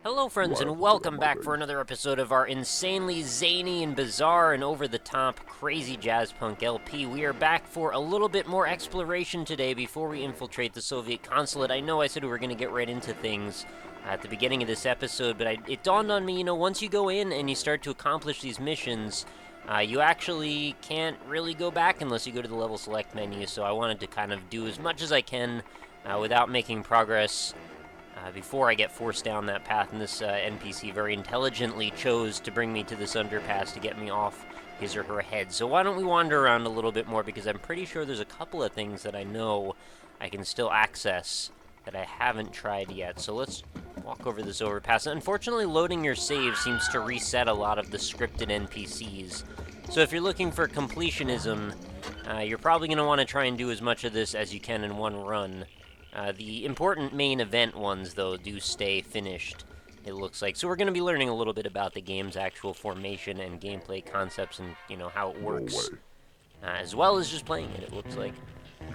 Hello, friends, and welcome back for another episode of our insanely zany and bizarre and over-the-top crazy Jazzpunk LP. We are back for a little bit more exploration today before we infiltrate the Soviet consulate. I know I said we were going to get right into things at the beginning of this episode, but it dawned on me, once you go in and you start to accomplish these missions, you actually can't really go back unless you go to the level select menu, so I wanted to kind of do as much as I can without making progress before I get forced down that path, and this NPC very intelligently chose to bring me to this underpass to get me off his or her head. So why don't we wander around a little bit more, because I'm pretty sure there's a couple of things that I know I can still access that I haven't tried yet. So let's walk over this overpass. Unfortunately, loading your save seems to reset a lot of the scripted NPCs. So if you're looking for completionism, you're probably going to want to try and do as much of this as you can in one run. The important main event ones, though, do stay finished, it looks like. So we're going to be learning a little bit about the game's actual formation and gameplay concepts and, how it works. As well as just playing it looks like.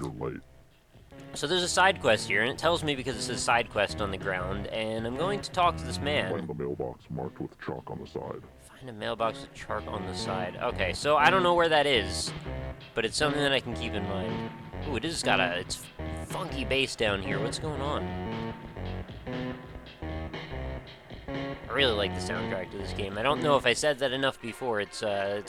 You're late. So there's a side quest here, and it tells me because it says side quest on the ground, and I'm going to talk to this man. Find the mailbox marked with chalk on the side. Find a mailbox with chalk on the side. Okay, so I don't know where that is, but it's something that I can keep in mind. Ooh, it is got it's funky bass down here. What's going on? I really like the soundtrack to this game. I don't know if I said that enough before. It's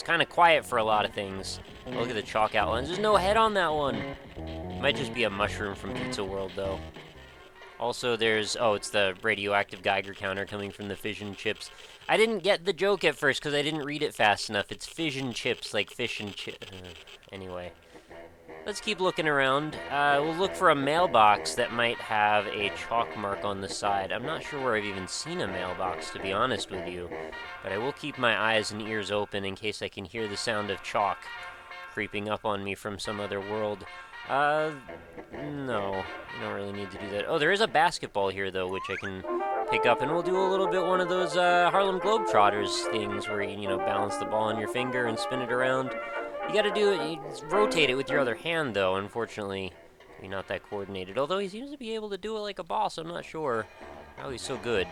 kind of quiet for a lot of things. Look at the chalk outlines. There's no head on that one. It might just be a mushroom from Pizza World, though. Also, there's... Oh, it's the radioactive Geiger counter coming from the fission chips. I didn't get the joke at first because I didn't read it fast enough. It's fission chips, like fish and chip. Anyway. Let's keep looking around. We'll look for a mailbox that might have a chalk mark on the side. I'm not sure where I've even seen a mailbox, to be honest with you. But I will keep my eyes and ears open in case I can hear the sound of chalk creeping up on me from some other world. No. I don't really need to do that. Oh, there is a basketball here, though, which I can pick up. And we'll do a little bit one of those Harlem Globetrotters things where you, balance the ball on your finger and spin it around. You gotta do it, you rotate it with your other hand, though. Unfortunately, you're not that coordinated. Although he seems to be able to do it like a boss, I'm not sure how he's so good.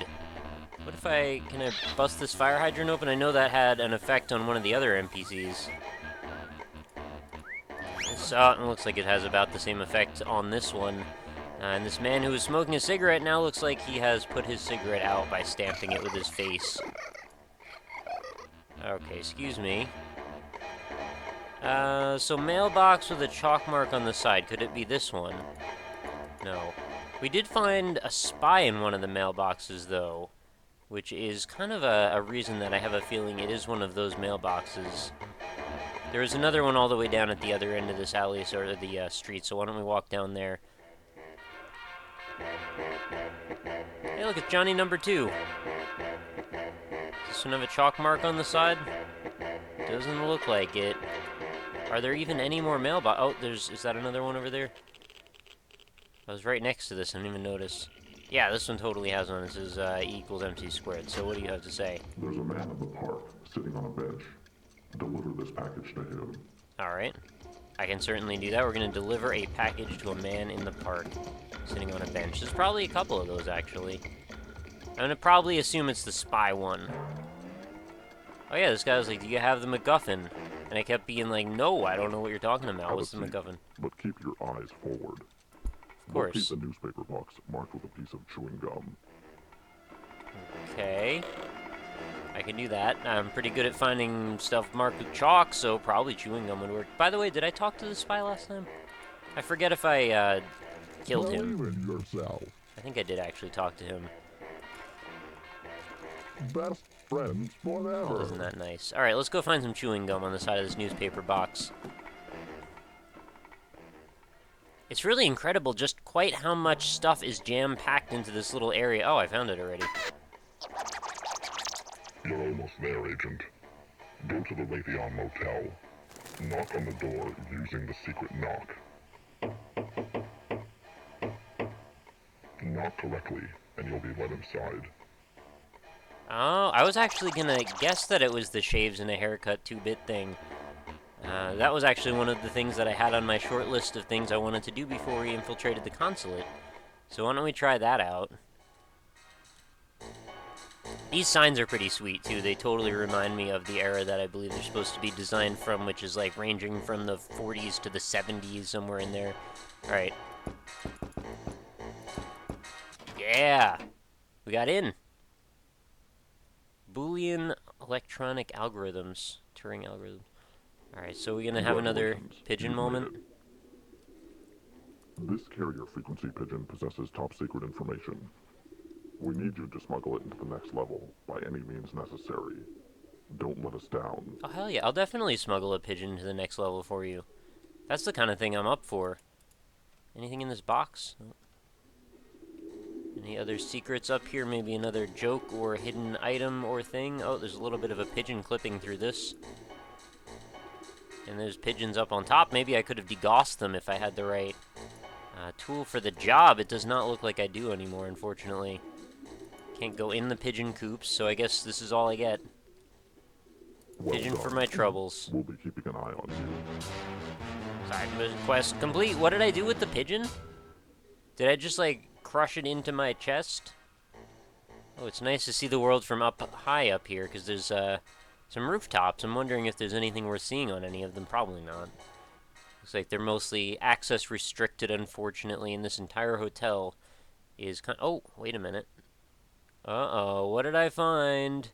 What if can I bust this fire hydrant open? I know that had an effect on one of the other NPCs. So, it looks like it has about the same effect on this one. And this man who was smoking a cigarette now looks like he has put his cigarette out by stamping it with his face. Okay, excuse me. So mailbox with a chalk mark on the side. Could it be this one? No. We did find a spy in one of the mailboxes, though, which is kind of a reason that I have a feeling it is one of those mailboxes. There is another one all the way down at the other end of this alley, or the street, so why don't we walk down there? Hey, look, it's Johnny number 2. Does this one have a chalk mark on the side? Doesn't look like it. Are there even any more mailbox? Oh, is that another one over there? I was right next to this, I didn't even notice. Yeah, this one totally has one. This is E = MC squared. So what do you have to say? There's a man in the park, sitting on a bench. Deliver this package to him. Alright. I can certainly do that. We're going to deliver a package to a man in the park, sitting on a bench. There's probably a couple of those, actually. I'm going to probably assume it's the spy one. Oh yeah, this guy was like, do you have the MacGuffin? And I kept being like, no, I don't know what you're talking about. What's the MacGuffin? But keep your eyes forward. Of course. Keep the newspaper box marked with a piece of chewing gum. Okay. I can do that. I'm pretty good at finding stuff marked with chalk, so probably chewing gum would work. By the way, did I talk to the spy last time? I forget if I killed him. Believe in yourself. I think I did actually talk to him. Best friends forever. Oh, isn't that nice? Alright, let's go find some chewing gum on the side of this newspaper box. It's really incredible just quite how much stuff is jam-packed into this little area. Oh, I found it already. You're almost there, Agent. Go to the Raytheon Motel. Knock on the door using the secret knock. Knock correctly, and you'll be let inside. Oh, I was actually gonna guess that it was the shaves and a haircut 2-bit thing. That was actually one of the things that I had on my short list of things I wanted to do before we infiltrated the consulate. So why don't we try that out? These signs are pretty sweet, too. They totally remind me of the era that I believe they're supposed to be designed from, which is, like, ranging from the 40s to the 70s, somewhere in there. Alright. Yeah! We got in! Boolean electronic algorithms. Turing algorithms. Alright, so we're gonna have another pigeon moment. This carrier frequency pigeon possesses top secret information. We need you to smuggle it into the next level by any means necessary. Don't let us down. Oh, hell yeah. I'll definitely smuggle a pigeon to the next level for you. That's the kind of thing I'm up for. Anything in this box? Oh. Any other secrets up here? Maybe another joke or hidden item or thing? Oh, there's a little bit of a pigeon clipping through this. And there's pigeons up on top. Maybe I could have degaussed them if I had the right tool for the job. It does not look like I do anymore, unfortunately. Can't go in the pigeon coops, so I guess this is all I get. Pigeon for my troubles. We'll be keeping an eye on you. Side quest complete. What did I do with the pigeon? Did I just, like, crush it into my chest? Oh, it's nice to see the world from high up here, because there's some rooftops. I'm wondering if there's anything worth seeing on any of them. Probably not. Looks like they're mostly access restricted, unfortunately, and this entire hotel is oh, wait a minute. Uh-oh, what did I find?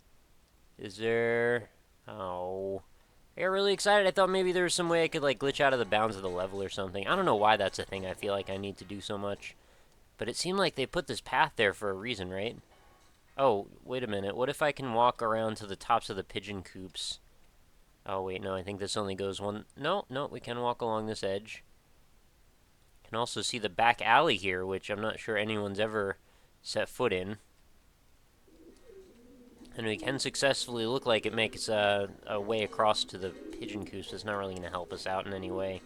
Is there... Oh... I got really excited. I thought maybe there was some way I could, like, glitch out of the bounds of the level or something. I don't know why that's a thing I feel like I need to do so much. But it seemed like they put this path there for a reason, right? Oh, wait a minute. What if I can walk around to the tops of the pigeon coops? Oh, wait, no, I think this only goes one... No, we can walk along this edge. Can also see the back alley here, which I'm not sure anyone's ever set foot in. And we can successfully look like it makes a way across to the pigeon coops. It's not really going to help us out in any way.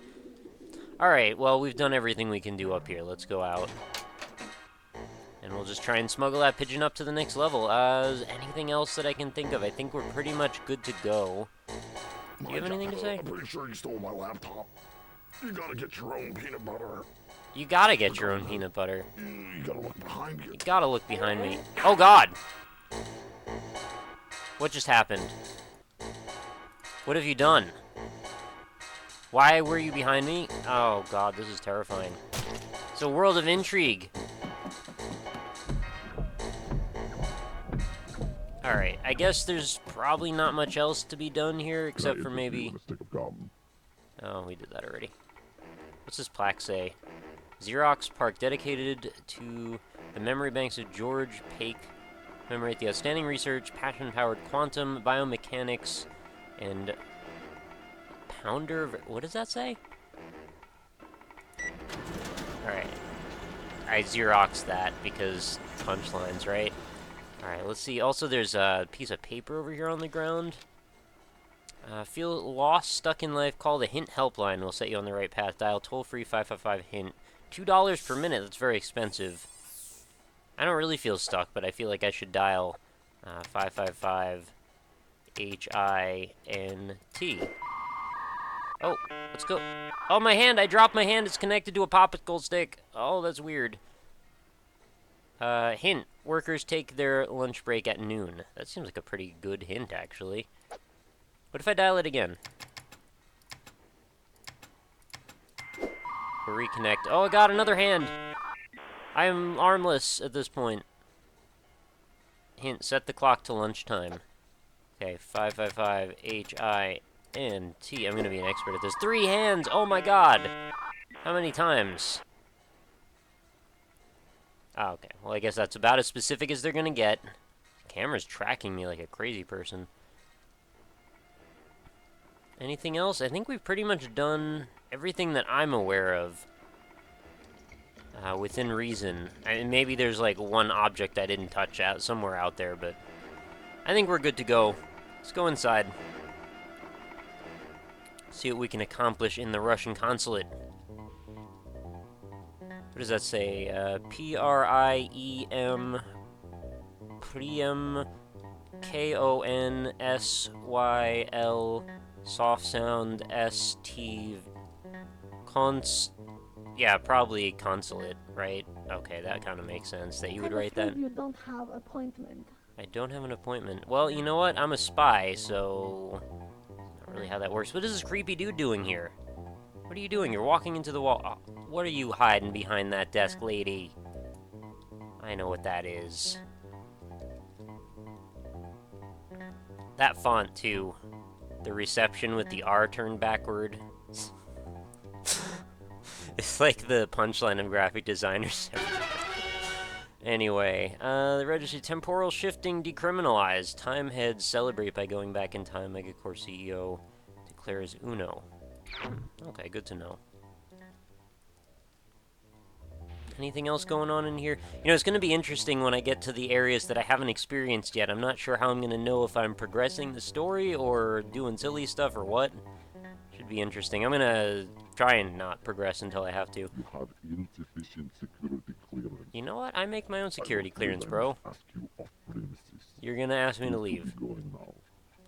Alright, well, we've done everything we can do up here. Let's go out. And we'll just try and smuggle that pigeon up to the next level. Anything else that I can think of? I think we're pretty much good to go. Do you have anything to say? I'm pretty sure you stole my laptop. You gotta get your own peanut butter. You gotta get your own peanut butter. You gotta look behind you. You gotta look behind me. Oh, God! What just happened? What have you done? Why were you behind me? Oh, God, this is terrifying. It's a world of intrigue. Alright, I guess there's probably not much else to be done here, except for maybe... Oh, we did that already. What's this plaque say? Xerox Park, dedicated to the memory banks of George Pake. Commemorate the outstanding research, passion-powered quantum, biomechanics, and pounder... What does that say? Alright. I Xeroxed that because punchlines, right? Alright, let's see. Also, there's a piece of paper over here on the ground. Feel lost, stuck in life, call the HINT helpline. We'll set you on the right path. Dial toll-free 555-HINT. $2 per minute. That's very expensive. I don't really feel stuck, but I feel like I should dial 555-HINT. Oh, let's go. Oh, my hand! I dropped my hand. It's connected to a popsicle stick. Oh, that's weird. Hint. Workers take their lunch break at noon. That seems like a pretty good hint, actually. What if I dial it again? We'll reconnect. Oh, I got another hand! I am armless at this point. Hint. Set the clock to lunchtime. Okay, 555-HINT. I'm gonna be an expert at this. 3 hands! Oh my god! How many times? Oh, okay. Well, I guess that's about as specific as they're gonna get. The camera's tracking me like a crazy person. Anything else? I think we've pretty much done everything that I'm aware of. Within reason. And maybe there's like one object I didn't touch out somewhere out there, but I think we're good to go. Let's go inside. See what we can accomplish in the Russian consulate. What does that say? P-R-I-E-M... Priem... K-O-N-S-Y-L... Soft sound S-T... Yeah, probably consulate, right? Okay, that kind of makes sense that you would write that. You don't have appointment. I don't have an appointment. Well, you know what? I'm a spy, so... Not really how that works. What is this creepy dude doing here? What are you doing? You're walking into the wall. Oh, what are you hiding behind that desk, lady? I know what that is. That font, too. The reception with the R turned backward. It's like the punchline of graphic designers. Anyway, the registry temporal shifting decriminalized. Time heads celebrate by going back in time. Megacore CEO declares Uno. Okay, good to know. Anything else going on in here? You know, it's going to be interesting when I get to the areas that I haven't experienced yet. I'm not sure how I'm going to know if I'm progressing the story or doing silly stuff or what. Should be interesting. I'm going to try and not progress until I have to. You have insufficient security clearance. You know what? I make my own security clearance, bro. Ask you off premises. You're going to ask me to leave. Going now.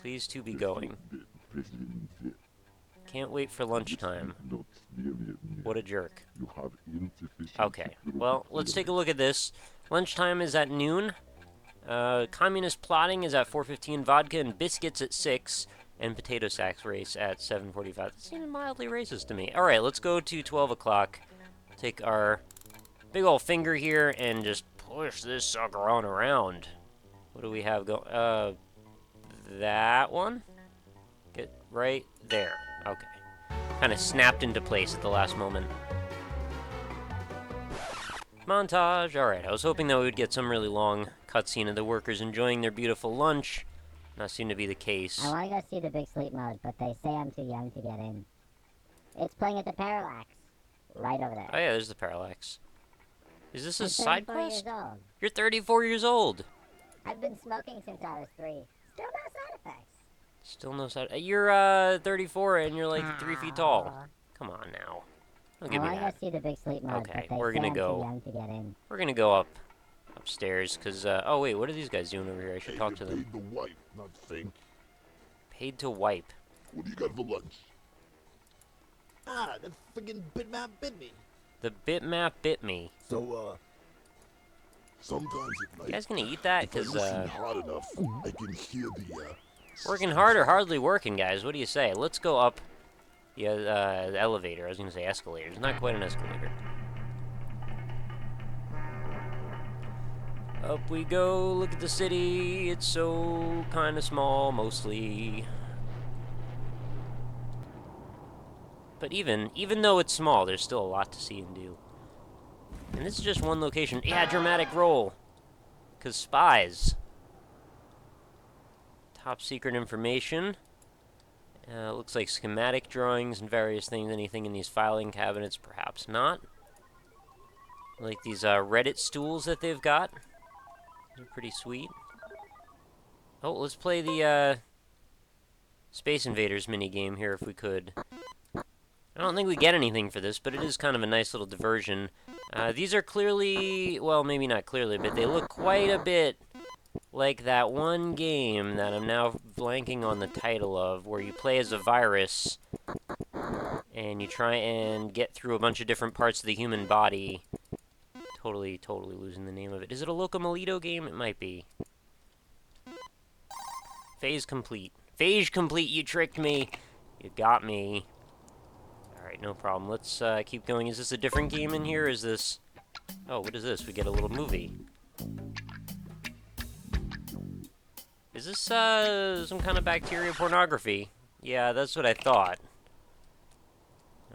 Please to be going. Can't wait for lunchtime. What a jerk. You have insufficient Okay, well, let's take a look at this. Lunchtime is at noon. Communist plotting is at 4:15. Vodka and biscuits at 6. And potato sacks race at 7:45. That seems mildly racist to me. Alright, let's go to 12 o'clock. Take our big old finger here and just push this sucker on around. What do we have going? That one? Get right there. Okay. Kind of snapped into place at the last moment. Montage. Alright, I was hoping that we would get some really long cutscene of the workers enjoying their beautiful lunch. Not seem to be the case. I want to go see the big sleep mode, but they say I'm too young to get in. It's playing at the Parallax. Right over there. Oh yeah, there's the Parallax. Is this a I'm side 34 quest? years old. You're 34 years old. I've been smoking since I was 3. Still no side effects. Still no side. You're 34 and you're like 3 feet tall. Aw. Come on now. Don't I give me want to go that. see the big sleep mode, Okay, but they we're say gonna I'm go- too young to get in. We're gonna go upstairs because oh wait, what are these guys doing over here? I should talk to them. The wife, not think. Paid to wipe. What do you got for lunch? Ah, that friggin' bitmap bit me. The bitmap bit me. So, Sometimes at night, You guys gonna eat that? if I Cause listen hard enough, I can hear the working hard or hardly working, guys. What do you say? Let's go up the elevator. I was gonna say escalator. It's not quite an escalator. Up we go. Look at the city. It's so kind of small, mostly. But even though it's small, there's still a lot to see and do. And this is just one location. Yeah, dramatic roll. 'Cause spies. Top secret information. Looks like schematic drawings and various things. Anything in these filing cabinets? Perhaps not. Like these Reddit stools that they've got. They're pretty sweet. Oh, let's play the Space Invaders minigame here if we could. I don't think we get anything for this, but it is kind of a nice little diversion. These are clearly, well, maybe not clearly, but they look quite a bit like that one game that I'm now blanking on the title of, where you play as a virus, and you try and get through a bunch of different parts of the human body. Totally losing the name of it. Is it a Locomolito game? It might be. Phase complete. Phase complete, you tricked me! You got me. Alright, no problem. Let's keep going. Is this a different game in here? Is this... Oh, what is this? We get a little movie. Is this, some kind of bacteria pornography? Yeah, that's what I thought.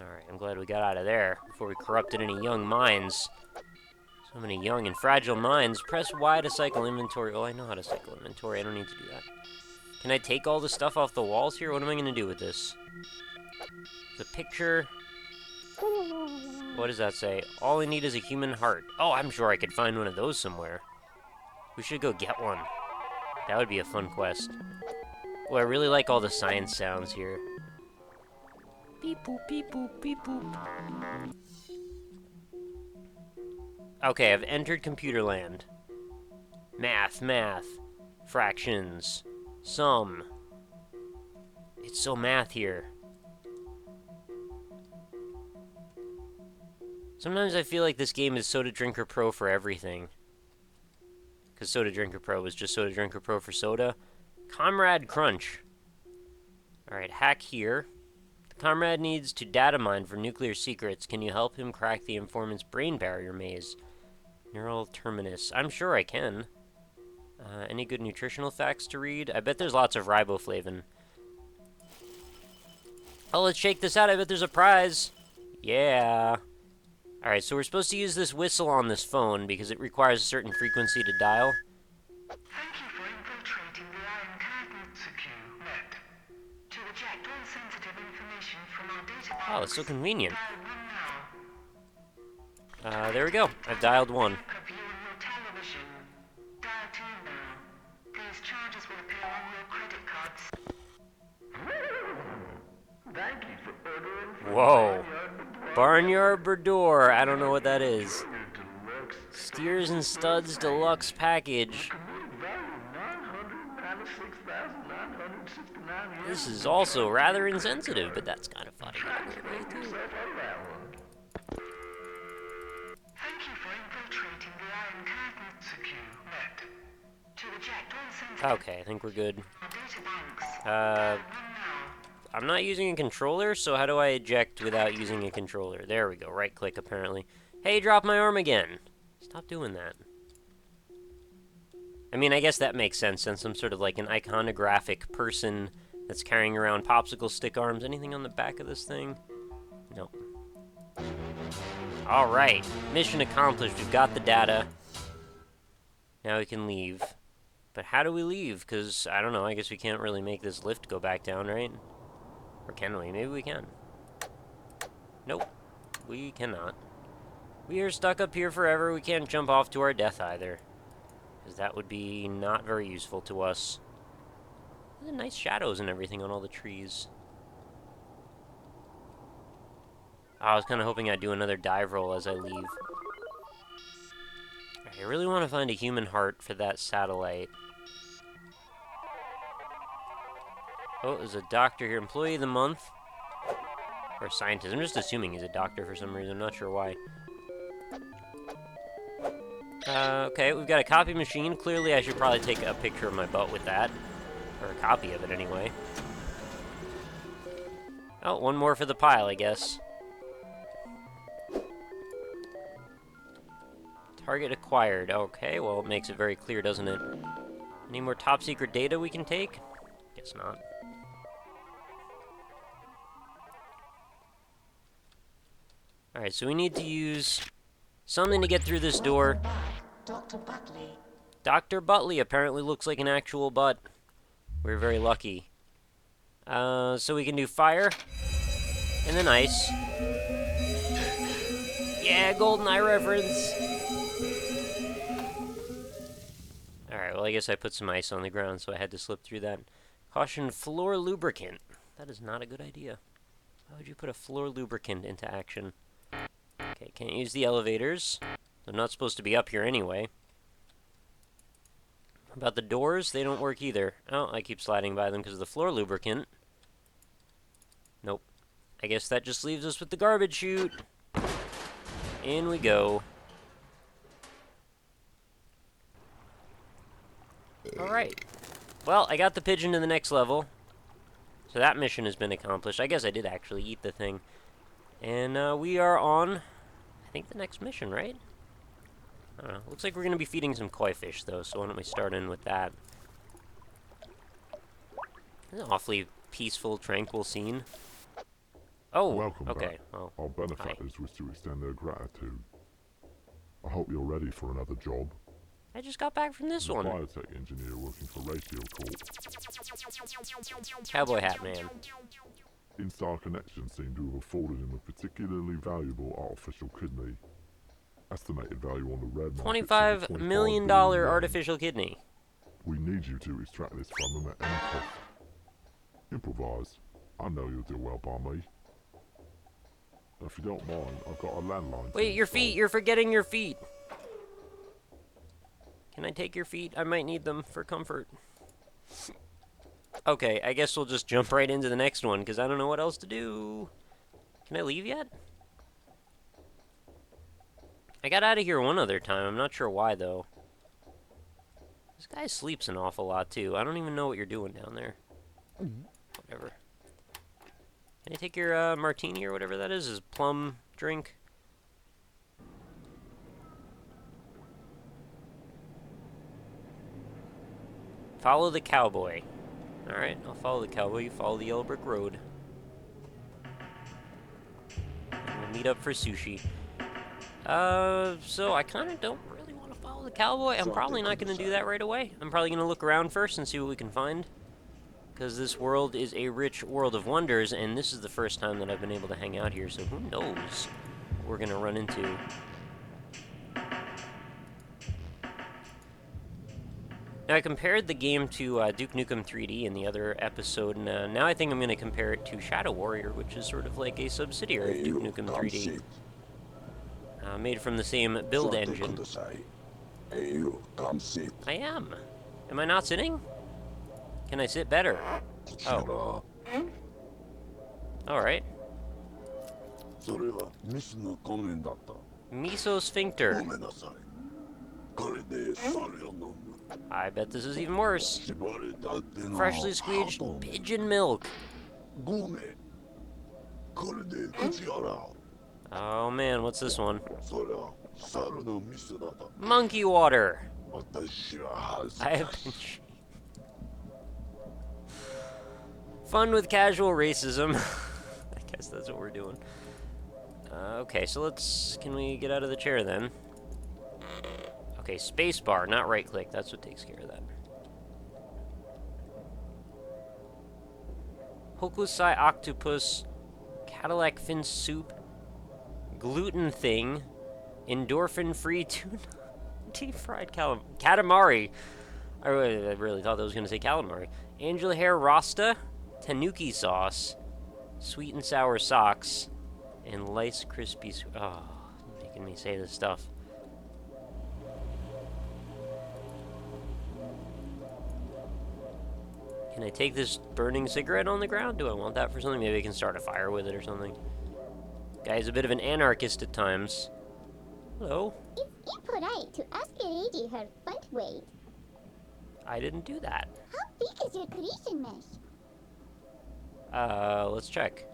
Alright, I'm glad we got out of there before we corrupted any young minds. So many young and fragile minds. Press Y to cycle inventory. Oh, I know how to cycle inventory. I don't need to do that. Can I take all the stuff off the walls here? What am I going to do with this? The picture. What does that say? All I need is a human heart. Oh, I'm sure I could find one of those somewhere. We should go get one. That would be a fun quest. Oh, I really like all the science sounds here. Beep boop, beep boop, beep boop. Okay, I've entered computer land. Math, fractions, sum. It's so math here. Sometimes I feel like this game is Soda Drinker Pro for everything. Because Soda Drinker Pro was just Soda Drinker Pro for soda. Comrade Crunch. Alright, hack here. The comrade needs to data mine for nuclear secrets. Can you help him crack the informant's brain barrier maze? Neural terminus. I'm sure I can. Any good nutritional facts to read? I bet there's lots of riboflavin. Oh, let's shake this out. I bet there's a prize. Yeah. Alright, so we're supposed to use this whistle on this phone because it requires a certain frequency to dial. Thank you for infiltrating the Iron Curtain secure net. To reject all sensitive information from our data Oh, it's so convenient. dial 1 now. There we go. I've dialed 1. Of you on your television. Dial 2 now. These charges will appear on your credit cards. Thank you for ordering. Whoa. Barnyard Brador. I don't know what that is. Steers and Studs Deluxe Package. This is also rather insensitive, but that's kind of funny. Thank you for infiltrating the Iron Curtain secure net. To reject all sensitive Okay, I think we're good. data banks. Uh, I'm not using a controller, so how do I eject without using a controller? There we go, right click apparently. Hey, drop my arm again! Stop doing that. I mean, I guess that makes sense since I'm sort of like an iconographic person that's carrying around popsicle stick arms. Anything on the back of this thing? Nope. Alright, mission accomplished. We've got the data. Now we can leave. But how do we leave? Because, I don't know, I guess we can't really make this lift go back down, right? Or can we? Maybe we can. Nope. We cannot. We are stuck up here forever. We can't jump off to our death either. Because that would be not very useful to us. There's nice shadows and everything on all the trees. I was kind of hoping I'd do another dive roll as I leave. I really want to find a human heart for that satellite. Oh, there's a doctor here. Employee of the month. Or scientist. I'm just assuming he's a doctor for some reason. I'm not sure why. Okay, we've got a copy machine. Clearly, I should probably take a picture of my butt with that. Or a copy of it, anyway. Oh, one more for the pile, I guess. Target acquired. Okay, well, it makes it very clear, doesn't it? Any more top secret data we can take? Guess not. Alright, so we need to use something to get through this door. Dr. Butley. Dr. Butley apparently looks like an actual butt. We're very lucky. So we can do fire, and then ice. Yeah, GoldenEye reference! Alright, well I guess I put some ice on the ground, so I had to slip through that. Caution, floor lubricant. That is not a good idea. Why would you put a floor lubricant into action? Okay, can't use the elevators. They're not supposed to be up here anyway. About the doors, they don't work either. Oh, I keep sliding by them because of the floor lubricant. Nope. I guess that just leaves us with the garbage chute. In we go. Alright. Well, I got the pigeon to the next level. So that mission has been accomplished. I guess I did actually eat the thing. And we are on, I think, the next mission, right? I don't know. Looks like we're going to be feeding some koi fish, though, so why don't we start in with that? This is an awfully peaceful, tranquil scene. Oh, Welcome okay. back. Oh, Our benefactors wish to extend their gratitude. I hope you're ready for another job. I just got back from this As a one. biotech engineer working for Ratio Corp. Cowboy hat man. Instar Connection seem to have afforded him a particularly valuable artificial kidney. Estimated value on the red market is $25 million billion. artificial kidney. We need you to extract this from him at any cost. Improvise. I know you'll do well by me. If you don't mind, I've got a landline. Wait, your feet! You're forgetting your feet! Can I take your feet? I might need them for comfort. Okay, I guess we'll just jump right into the next one, because I don't know what else to do. Can I leave yet? I got out of here one other time. I'm not sure why, though. This guy sleeps an awful lot, too. I don't even know what you're doing down there. Whatever. Can I take your martini or whatever that is? His plum drink? Follow the cowboy. Alright, I'll follow the cowboy. You follow the yellow brick road. And we'll meet up for sushi. So I kind of don't really want to follow the cowboy. I'm probably not going to do that right away. I'm probably going to look around first and see what we can find. Because this world is a rich world of wonders, and this is the first time that I've been able to hang out here, so who knows what we're going to run into. Now, I compared the game to Duke Nukem 3D in the other episode, and now I think I'm going to compare it to Shadow Warrior, which is sort of like a subsidiary of Duke Nukem 3D. Made from the same build engine. I am. Am I not sitting? Can I sit better? Oh. Alright. Mesosphincter. I bet this is even worse. Freshly squeezed pigeon milk. Oh man, what's this one? Monkey water. I have been... Fun with casual racism. I guess that's what we're doing. Okay, so can we get out of the chair then? Okay, spacebar, not right click. That's what takes care of that. Hokusai octopus, Cadillac fin soup, gluten thing, endorphin-free tuna, deep-fried calamari. I really thought that was going to say calamari. Angel hair rasta, tanuki sauce, sweet and sour socks, and lice crispy. Oh, making me say this stuff. Can I take this burning cigarette on the ground? Do I want that for something? Maybe I can start a fire with it or something. Guy's a bit of an anarchist at times. Hello. It's impolite to ask a lady her front weight. I didn't do that. How big is your creation mesh? Let's check.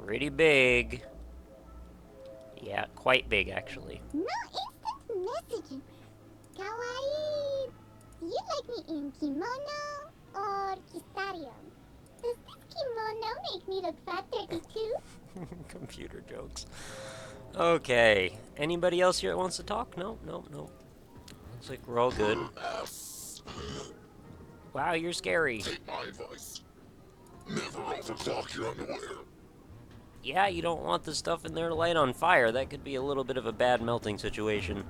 Pretty big. Yeah, quite big, actually. No instant messaging. Kawaii. Do you like me in kimono or kistarium? Does this kimono make me look fat 32? Computer jokes. Okay. Anybody else here that wants to talk? No. Looks like we're all good. Wow, you're scary. Take my advice. Never overclock your underwear. Yeah, you don't want the stuff in there to light on fire. That could be a little bit of a bad melting situation.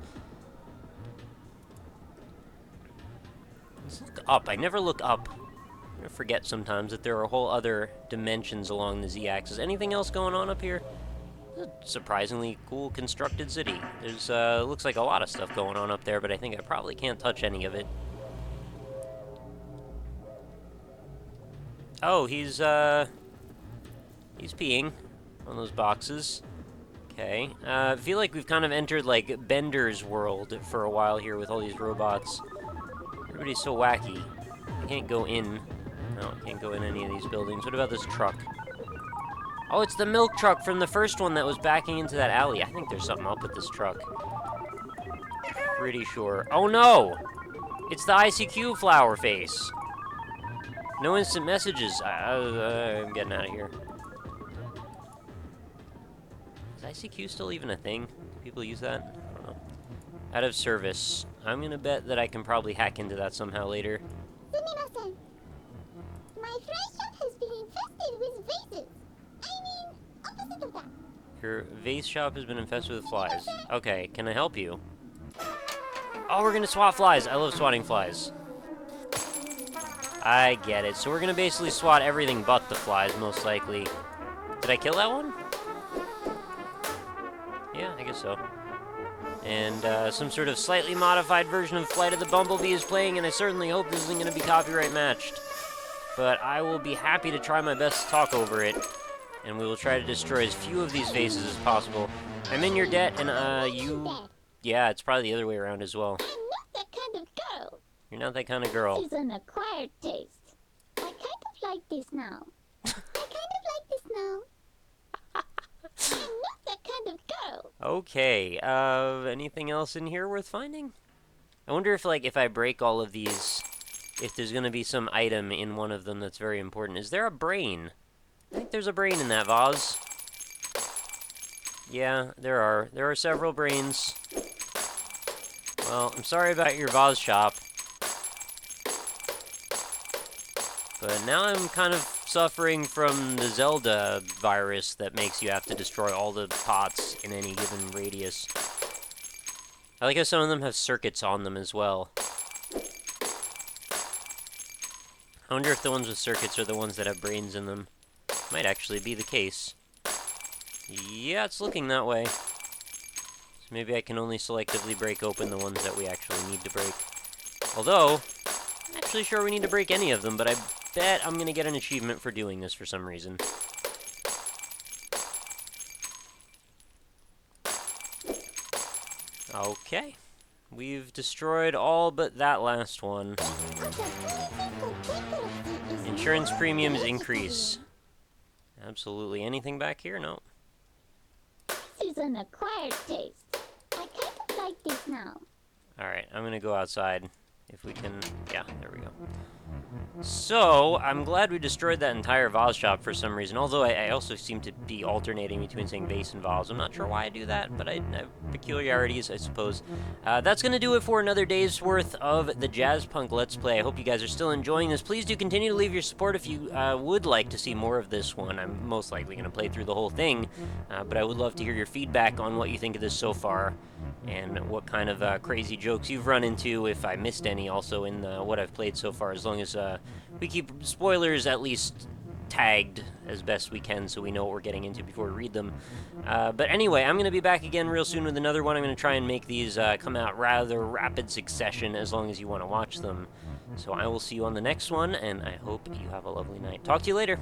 Let's look up. I never look up. I forget sometimes that there are whole other dimensions along the z-axis. Anything else going on up here? It's a surprisingly cool constructed city. There's looks like a lot of stuff going on up there, but I think I probably can't touch any of it. Oh, he's peeing on those boxes. Okay. I feel like we've kind of entered, like, Bender's world for a while here with all these robots. Everybody's so wacky. I can't go in. No, I can't go in any of these buildings. What about this truck? Oh, it's the milk truck from the first one that was backing into that alley. I think there's something up with this truck. Pretty sure. Oh, no! It's the ICQ flower face. No instant messages. I'm getting out of here. Is ICQ still even a thing? Do people use that? I don't know. Out of service. I'm gonna bet that I can probably hack into that somehow later. Sumimasen. My fresh shop has been infested with vases. I mean, opposite of that. Your vase shop has been infested with flies. Okay, can I help you? Oh, we're gonna swat flies. I love swatting flies. I get it. So we're gonna basically swat everything but the flies, most likely. Did I kill that one? Yeah, I guess so. And some sort of slightly modified version of Flight of the Bumblebee is playing, and I certainly hope this isn't going to be copyright matched. But I will be happy to try my best to talk over it, and we will try to destroy as few of these vases as possible. I'm in your debt, and you... Yeah, it's probably the other way around as well. I'm not that kind of girl. You're not that kind of girl. This is an acquired taste. I kind of like this now. I kind of like this now. I'm not that kind of girl. Okay, anything else in here worth finding? I wonder if, like, if I break all of these, if there's gonna be some item in one of them that's very important. Is there a brain? I think there's a brain in that vase. Yeah, there are. There are several brains. Well, I'm sorry about your vase shop. But now I'm kind of suffering from the Zelda virus that makes you have to destroy all the pots in any given radius. I like how some of them have circuits on them as well. I wonder if the ones with circuits are the ones that have brains in them. Might actually be the case. Yeah, it's looking that way. So maybe I can only selectively break open the ones that we actually need to break. Although, I'm not actually sure we need to break any of them, but I bet I'm going to get an achievement for doing this for some reason. Okay. We've destroyed all but that last one. Insurance premiums increase. Absolutely. Anything back here? No. This is an acquired taste. I kind of like this now. Alright, I'm gonna go outside. If we can... Yeah, there we go. So, I'm glad we destroyed that entire vase shop for some reason, although I also seem to be alternating between saying vase and vase. I'm not sure why I do that, but I have peculiarities, I suppose. That's going to do it for another day's worth of the Jazzpunk Let's Play. I hope you guys are still enjoying this. Please do continue to leave your support if you would like to see more of this one. I'm most likely going to play through the whole thing, but I would love to hear your feedback on what you think of this so far, and what kind of crazy jokes you've run into, if I missed any also in what I've played so far, as long as we keep spoilers at least tagged as best we can so we know what we're getting into before we read them. But anyway, I'm going to be back again real soon with another one. I'm going to try and make these come out rather rapid succession as long as you want to watch them. So I will see you on the next one, and I hope you have a lovely night. Talk to you later.